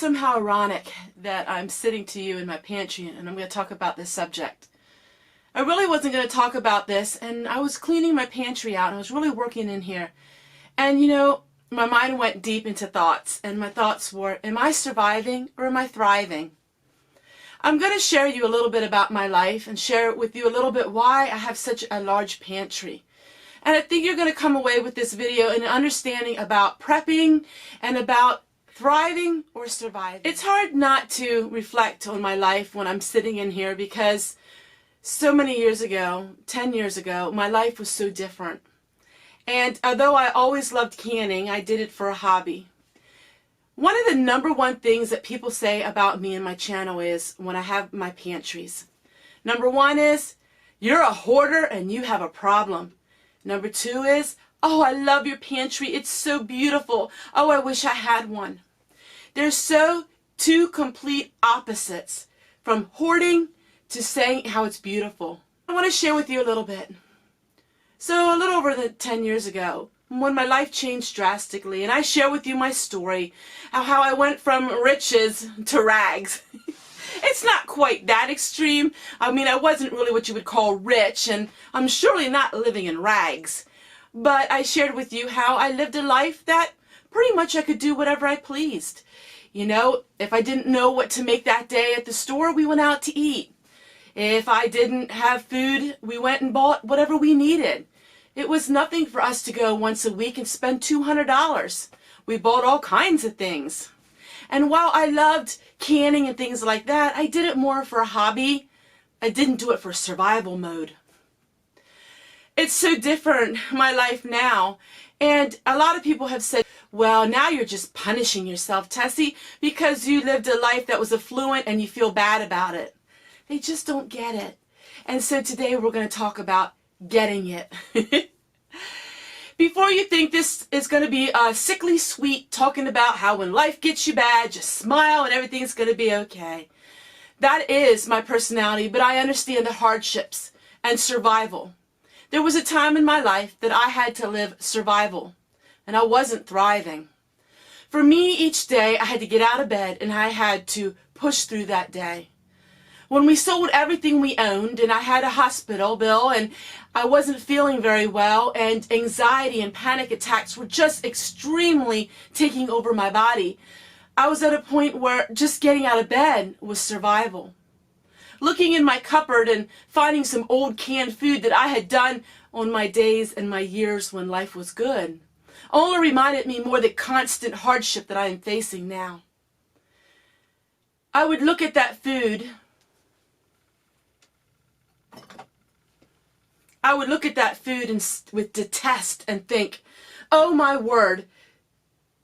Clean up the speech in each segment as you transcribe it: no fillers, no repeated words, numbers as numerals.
somehow ironic that I'm sitting to you in my pantry and I'm going to talk about this subject. I really wasn't going to talk about this, and I was cleaning my pantry out and I was really working in here. And you know, my mind went deep into thoughts, and my thoughts were, am I surviving or am I thriving? I'm going to share you a little bit about my life and share with you a little bit why I have such a large pantry. And I think you're going to come away with this video and an understanding about prepping and about thriving or surviving. It's hard not to reflect on my life when I'm sitting in here, because so many years ago, 10 years ago, my life was so different. And although I always loved canning, I did it for a hobby. One of the #1 things that people say about me and my channel is when I have my pantries. #1 is, you're a hoarder and you have a problem. #2 is, oh, I love your pantry. It's so beautiful. Oh, I wish I had one. They're two complete opposites, from hoarding to saying how it's beautiful. I want to share with you a little bit. So a little over 10 years ago, when my life changed drastically, and I share with you my story, how I went from riches to rags. It's not quite that extreme. I mean, I wasn't really what you would call rich, and I'm surely not living in rags. But I shared with you how I lived a life that pretty much I could do whatever I pleased. You know, if I didn't know what to make that day at the store, we went out to eat. If I didn't have food, we went and bought whatever we needed. It was nothing for us to go once a week and spend $200. We bought all kinds of things. And while I loved canning and things like that, I did it more for a hobby. I didn't do it for survival mode. It's so different, my life now. And a lot of people have said, well, now you're just punishing yourself, Tessie, because you lived a life that was affluent and you feel bad about it. They just don't get it. And so today we're going to talk about getting it. Before you think this is going to be sickly sweet, talking about how when life gets you bad, just smile and everything's going to be okay. That is my personality, but I understand the hardships and survival. There was a time in my life that I had to live survival, and I wasn't thriving. For me, each day I had to get out of bed and I had to push through that day. When we sold everything we owned and I had a hospital bill and I wasn't feeling very well and anxiety and panic attacks were just extremely taking over my body, I was at a point where just getting out of bed was survival. Looking in my cupboard and finding some old canned food that I had done on my days and my years when life was good only reminded me more of the constant hardship that I am facing now. I would look at that food with detest and think, oh my word,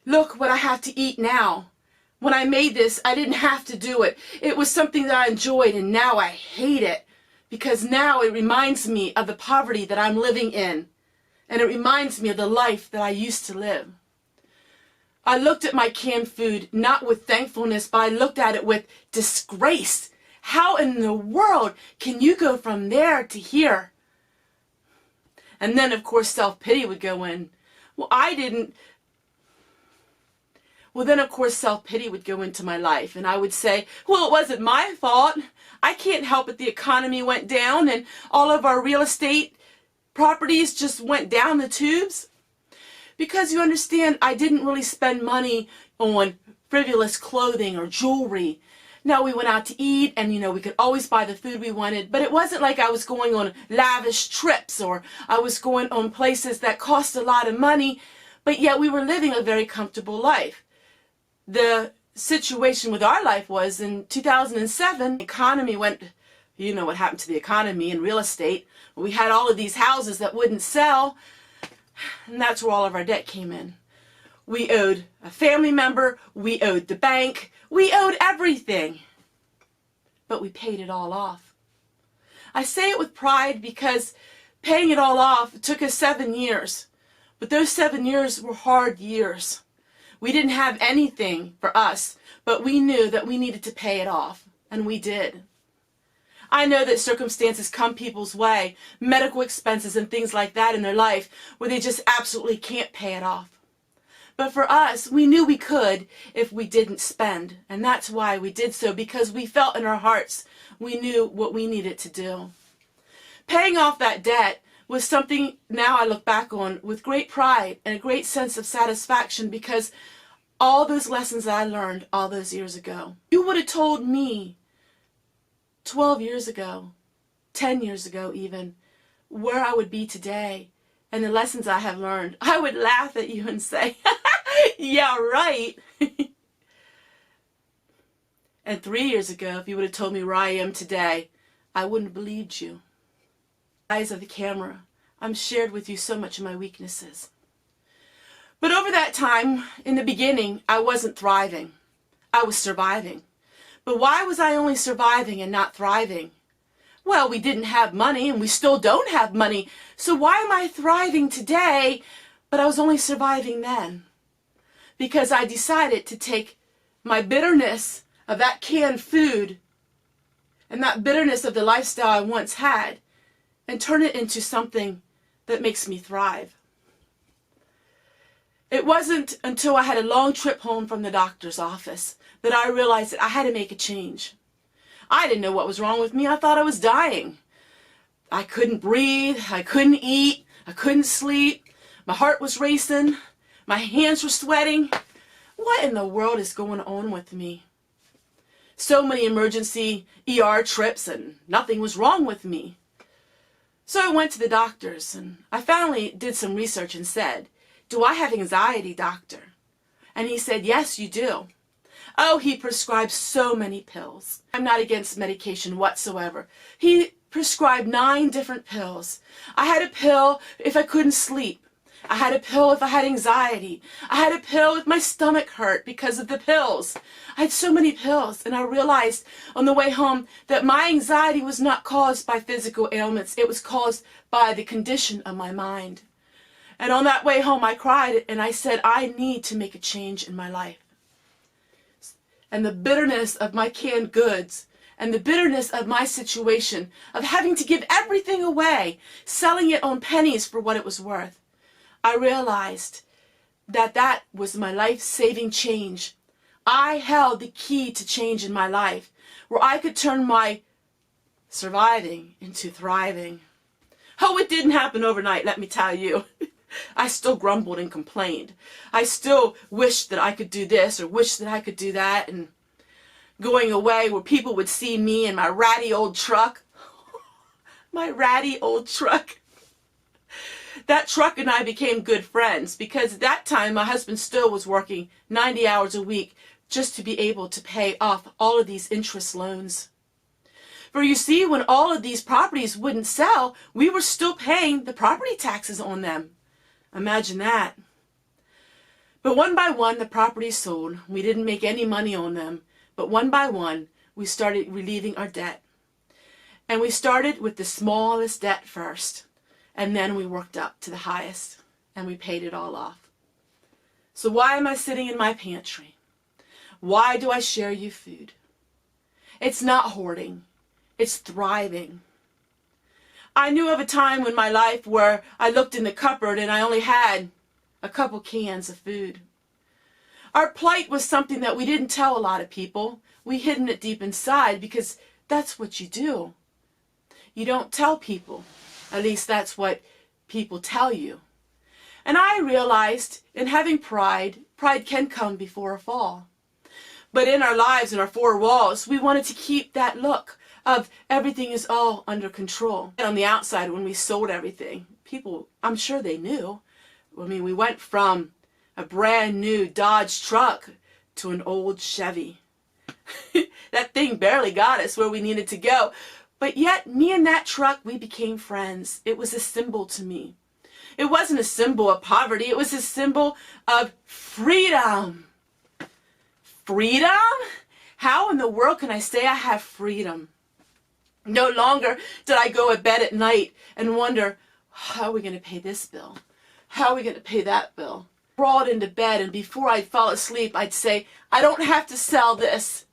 look what I have to eat now. When I made this, I didn't have to do it. It was something that I enjoyed, and now I hate it, because now it reminds me of the poverty that I'm living in, and it reminds me of the life that I used to live. I looked at my canned food not with thankfulness, but I looked at it with disgrace. How in the world can you go from there to here? And then, of course, self-pity would go in. Then, of course, self-pity would go into my life. And I would say, well, it wasn't my fault. I can't help it. The economy went down and all of our real estate properties just went down the tubes. Because you understand, I didn't really spend money on frivolous clothing or jewelry. Now, we went out to eat and, you know, we could always buy the food we wanted, but it wasn't like I was going on lavish trips or I was going on places that cost a lot of money, but yet we were living a very comfortable life. The situation with our life was in 2007, the economy went, you know what happened to the economy and real estate. We had all of these houses that wouldn't sell, and that's where all of our debt came in. We owed a family member, we owed the bank, we owed everything, but we paid it all off. I say it with pride because paying it all off took us 7 years, but those 7 years were hard years. We didn't have anything for us, but we knew that we needed to pay it off, and we did. I know that circumstances come people's way, medical expenses and things like that in their life, where they just absolutely can't pay it off. But for us, we knew we could if we didn't spend. And that's why we did so, because we felt in our hearts we knew what we needed to do. Paying off that debt was something now I look back on with great pride and a great sense of satisfaction, because all those lessons that I learned all those years ago. You would have told me 12 years ago, 10 years ago even, where I would be today and the lessons I have learned. I would laugh at you and say, yeah, right. And 3 years ago, if you would have told me where I am today, I wouldn't have believed you. Eyes of the camera, I'm shared with you so much of my weaknesses. But over that time, in the beginning, I wasn't thriving. I was surviving. But why was I only surviving and not thriving? Well, we didn't have money, and we still don't have money. So why am I thriving today, but I was only surviving then? Because I decided to take my bitterness of that canned food and that bitterness of the lifestyle I once had and turn it into something that makes me thrive. It wasn't until I had a long trip home from the doctor's office that I realized that I had to make a change. I didn't know what was wrong with me. I thought I was dying. I couldn't breathe. I couldn't eat. I couldn't sleep. My heart was racing. My hands were sweating. What in the world is going on with me? So many emergency ER trips and nothing was wrong with me. So I went to the doctors and I finally did some research and said, "Do I have anxiety, doctor?" And he said, "Yes, you do." Oh, he prescribed so many pills. I'm not against medication whatsoever. He prescribed 9 different pills. I had a pill if I couldn't sleep. I had a pill if I had anxiety. I had a pill if my stomach hurt because of the pills. I had so many pills, and I realized on the way home that my anxiety was not caused by physical ailments. It was caused by the condition of my mind. And on that way home, I cried and I said, I need to make a change in my life. And the bitterness of my canned goods and the bitterness of my situation of having to give everything away, selling it on pennies for what it was worth, I realized that that was my life-saving change. I held the key to change in my life, where I could turn my surviving into thriving. Oh, it didn't happen overnight, let me tell you. I still grumbled and complained. I still wished that I could do this or wished that I could do that, and going away where people would see me in my ratty old truck. My ratty old truck. That truck and I became good friends because at that time my husband still was working 90 hours a week just to be able to pay off all of these interest loans. For you see, when all of these properties wouldn't sell, we were still paying the property taxes on them. Imagine that. But one by one, the properties sold. We didn't make any money on them. But one by one, we started relieving our debt. And we started with the smallest debt first. And then we worked up to the highest. And we paid it all off. So why am I sitting in my pantry? Why do I share you food? It's not hoarding. It's thriving. I knew of a time in my life where I looked in the cupboard and I only had a couple cans of food. Our plight was something that we didn't tell a lot of people. We hid it deep inside because that's what you do. You don't tell people. At least that's what people tell you. And I realized in having pride, pride can come before a fall. But in our lives, in our 4 walls, we wanted to keep that look of everything is all under control. And on the outside, when we sold everything, people, I'm sure they knew. I mean, we went from a brand new Dodge truck to an old Chevy. That thing barely got us where we needed to go. But yet, me and that truck, we became friends. It was a symbol to me. It wasn't a symbol of poverty. It was a symbol of freedom. Freedom? How in the world can I say I have freedom? No longer did I go to bed at night and wonder, how are we going to pay this bill? How are we going to pay that bill? Crawled into bed, and before I'd fall asleep, I'd say, I don't have to sell this.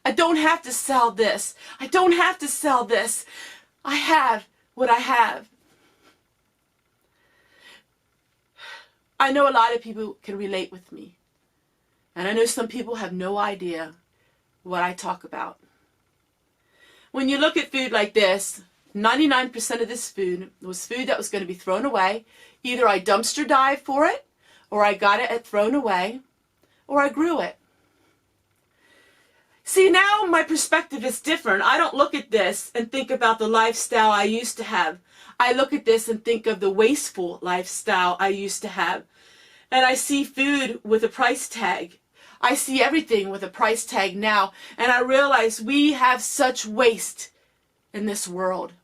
I don't have to sell this. I don't have to sell this. I have what I have. I know a lot of people can relate with me. And I know some people have no idea what I talk about. When you look at food like this, 99% of this food was food that was going to be thrown away. Either I dumpster dived for it, or I got it at thrown away, or I grew it. See, now my perspective is different. I don't look at this and think about the lifestyle I used to have. I look at this and think of the wasteful lifestyle I used to have. And I see food with a price tag. I see everything with a price tag now. And I realize we have such waste in this world.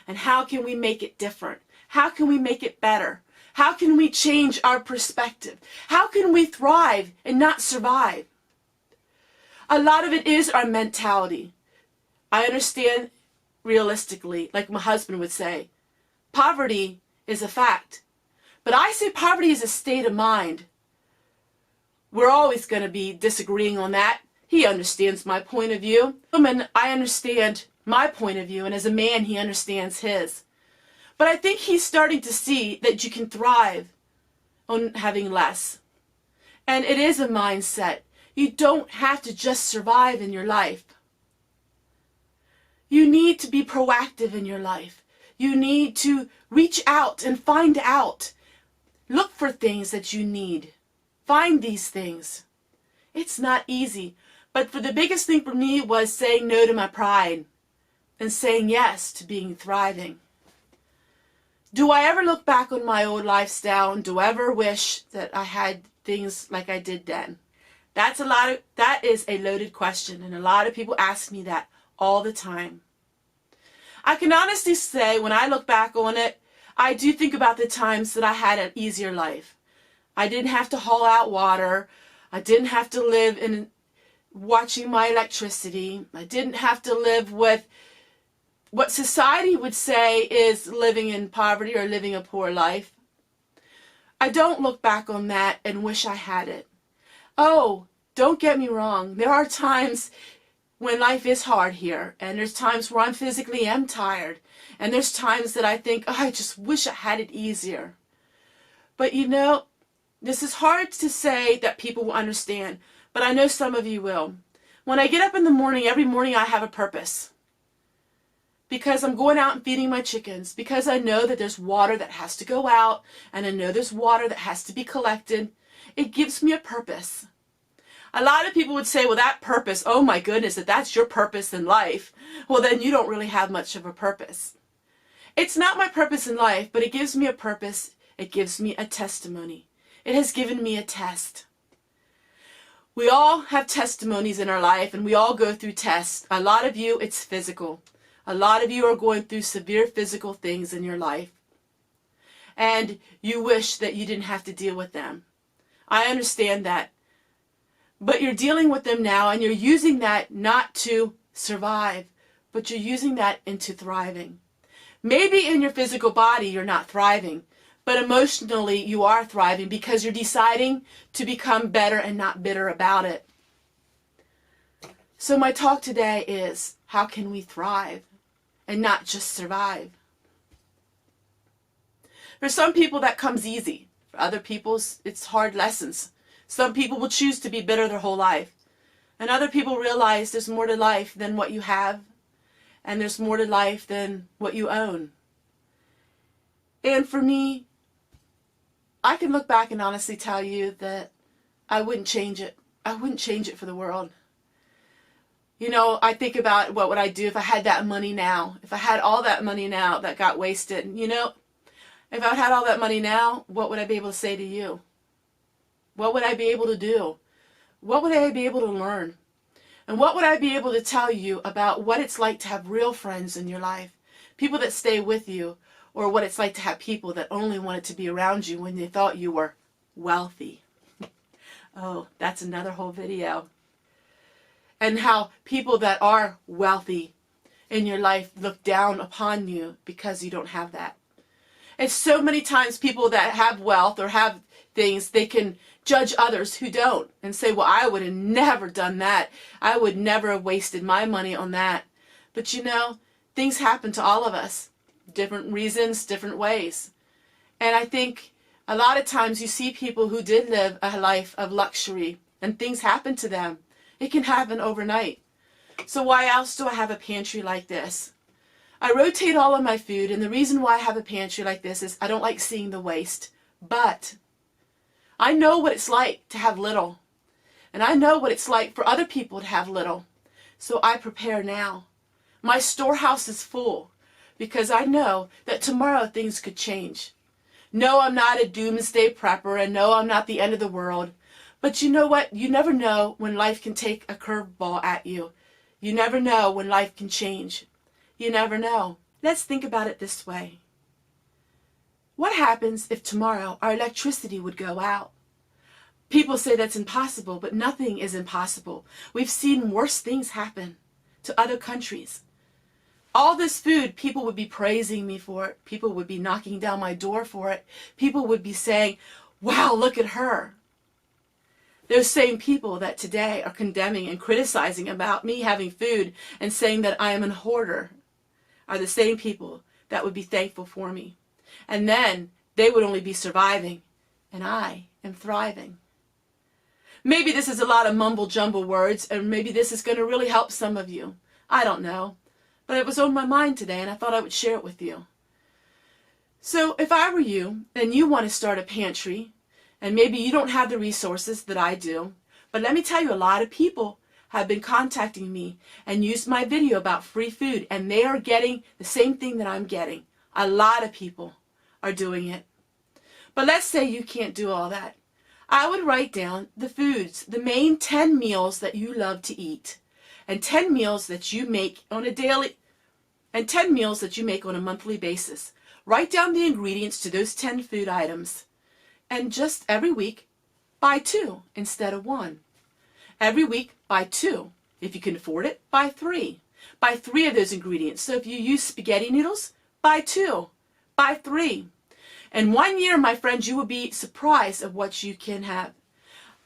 And how can we make it different? How can we make it better? How can we change our perspective? How can we thrive and not survive? A lot of it is our mentality. I understand realistically, like my husband would say, poverty is a fact. But I say poverty is a state of mind. We're always going to be disagreeing on that. He understands my point of view. Woman, I understand my point of view, and as a man, he understands his. But I think he's starting to see that you can thrive on having less. And it is a mindset. You don't have to just survive in your life. You need to be proactive in your life. You need to reach out and find out. Look for things that you need. Find these things. It's not easy. But for the biggest thing for me was saying no to my pride and saying yes to being thriving. Do I ever look back on my old lifestyle and do I ever wish that I had things like I did then? That is a loaded question, and a lot of people ask me that all the time. I can honestly say when I look back on it, I do think about the times that I had an easier life. I didn't have to haul out water. I didn't have to live in watching my electricity. I didn't have to live with what society would say is living in poverty or living a poor life. I don't look back on that and wish I had it. Oh, don't get me wrong. There are times when life is hard here, and there's times where I'm physically am tired, and there's times that I think, oh, I just wish I had it easier. But you know, this is hard to say that people will understand, but I know some of you will. When I get up in the morning, every morning I have a purpose. Because I'm going out and feeding my chickens, because I know that there's water that has to go out, and I know there's water that has to be collected. It gives me a purpose. A lot of people would say, well, that purpose, oh my goodness, if that's your purpose in life, well, then you don't really have much of a purpose. It's not my purpose in life, but it gives me a purpose. It gives me a testimony. It has given me a test. We all have testimonies in our life, and we all go through tests. A lot of you, it's physical. A lot of you are going through severe physical things in your life, and you wish that you didn't have to deal with them. I understand that. But you're dealing with them now, and you're using that not to survive, but you're using that into thriving. Maybe in your physical body you're not thriving, but emotionally you are thriving because you're deciding to become better and not bitter about it. So my talk today is, how can we thrive and not just survive? For some people that comes easy. For other people it's hard lessons. Some people will choose to be bitter their whole life. And other people realize there's more to life than what you have. And there's more to life than what you own. And for me, I can look back and honestly tell you that I wouldn't change it. I wouldn't change it for the world. You know, I think about what would I do if I had that money now. If I had all that money now that got wasted. You know, if I had all that money now, what would I be able to say to you? What would I be able to do? What would I be able to learn? And what would I be able to tell you about what it's like to have real friends in your life? People that stay with you, or what it's like to have people that only wanted to be around you when they thought you were wealthy. Oh, that's another whole video. And how people that are wealthy in your life look down upon you because you don't have that. And so many times people that have wealth or have things, they can judge others who don't and say, well, I would have never done that. I would never have wasted my money on that. But you know, things happen to all of us. Different reasons, different ways. And I think A lot of times you see people who did live a life of luxury and things happen to them. It can happen overnight. So why else do I have a pantry like this? I rotate all of my food, and the reason why I have a pantry like this is I don't like seeing the waste. But I know what it's like to have little. And I know what it's like for other people to have little. So I prepare now. My storehouse is full because I know that tomorrow things could change. No, I'm not a doomsday prepper, and no, I'm not the end of the world. But you know what? You never know when life can take a curveball at you. You never know when life can change. You never know. Let's think about it this way. What happens if tomorrow our electricity would go out? People say that's impossible, but nothing is impossible. We've seen worse things happen to other countries. All this food, people would be praising me for it. People would be knocking down my door for it. People would be saying, wow, look at her. Those same people that today are condemning and criticizing about me having food and saying that I am a hoarder are the same people that would be thankful for me. And then they would only be surviving, and I am thriving. Maybe this is a lot of mumble jumble words, and maybe this is going to really help some of you. I don't know. But it was on my mind today, and I thought I would share it with you. So if I were you, and you want to start a pantry, and maybe you don't have the resources that I do, but let me tell you, a lot of people have been contacting me and used my video about free food, and they are getting the same thing that I'm getting. A lot of people are doing it. But let's say you can't do all that. I would write down the foods, the main 10 meals that you love to eat, and 10 meals that you make on a daily, and 10 meals that you make on a monthly basis. Write down the ingredients to those 10 food items, and just every week, buy 2 instead of 1. Every week, buy 2. If you can afford it, buy 3. Buy 3 of those ingredients. So if you use spaghetti noodles, buy 2. Buy 3. In 1 year, my friends, you will be surprised at what you can have.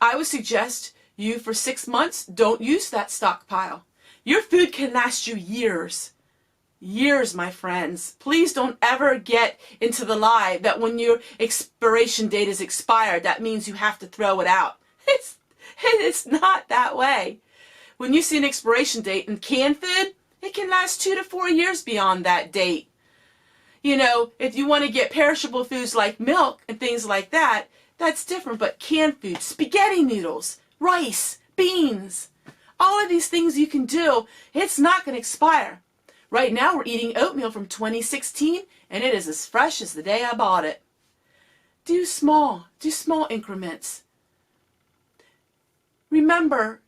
I would suggest you, for 6 months, don't use that stockpile. Your food can last you years. Years, my friends. Please don't ever get into the lie that when your expiration date is expired, that means you have to throw it out. It's not that way. When you see an expiration date in canned food, it can last 2 to 4 years beyond that date. You know, if you want to get perishable foods like milk and things like that, that's different. But canned food, spaghetti noodles, rice, beans, all of these things you can do, it's not going to expire. Right now we're eating oatmeal from 2016, and it is as fresh as the day I bought it. Do small increments. Remember,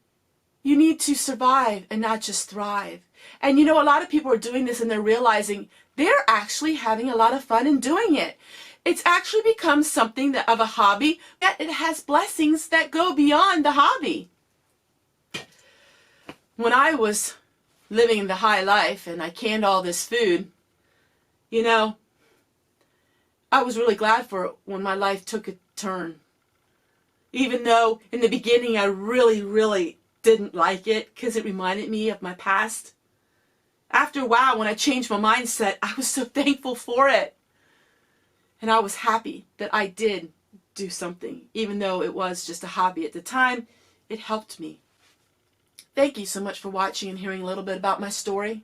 you need to survive and not just thrive. And you know, a lot of people are doing this and they're realizing they're actually having a lot of fun in doing it. It's actually become something of a hobby, yet it has blessings that go beyond the hobby. When I was living the high life and I canned all this food, you know, I was really glad for it when my life took a turn. Even though in the beginning I really didn't like it because it reminded me of my past. After a while, when I changed my mindset, I was so thankful for it. And I was happy that I did do something. Even though it was just a hobby at the time, it helped me. Thank you so much for watching and hearing a little bit about my story.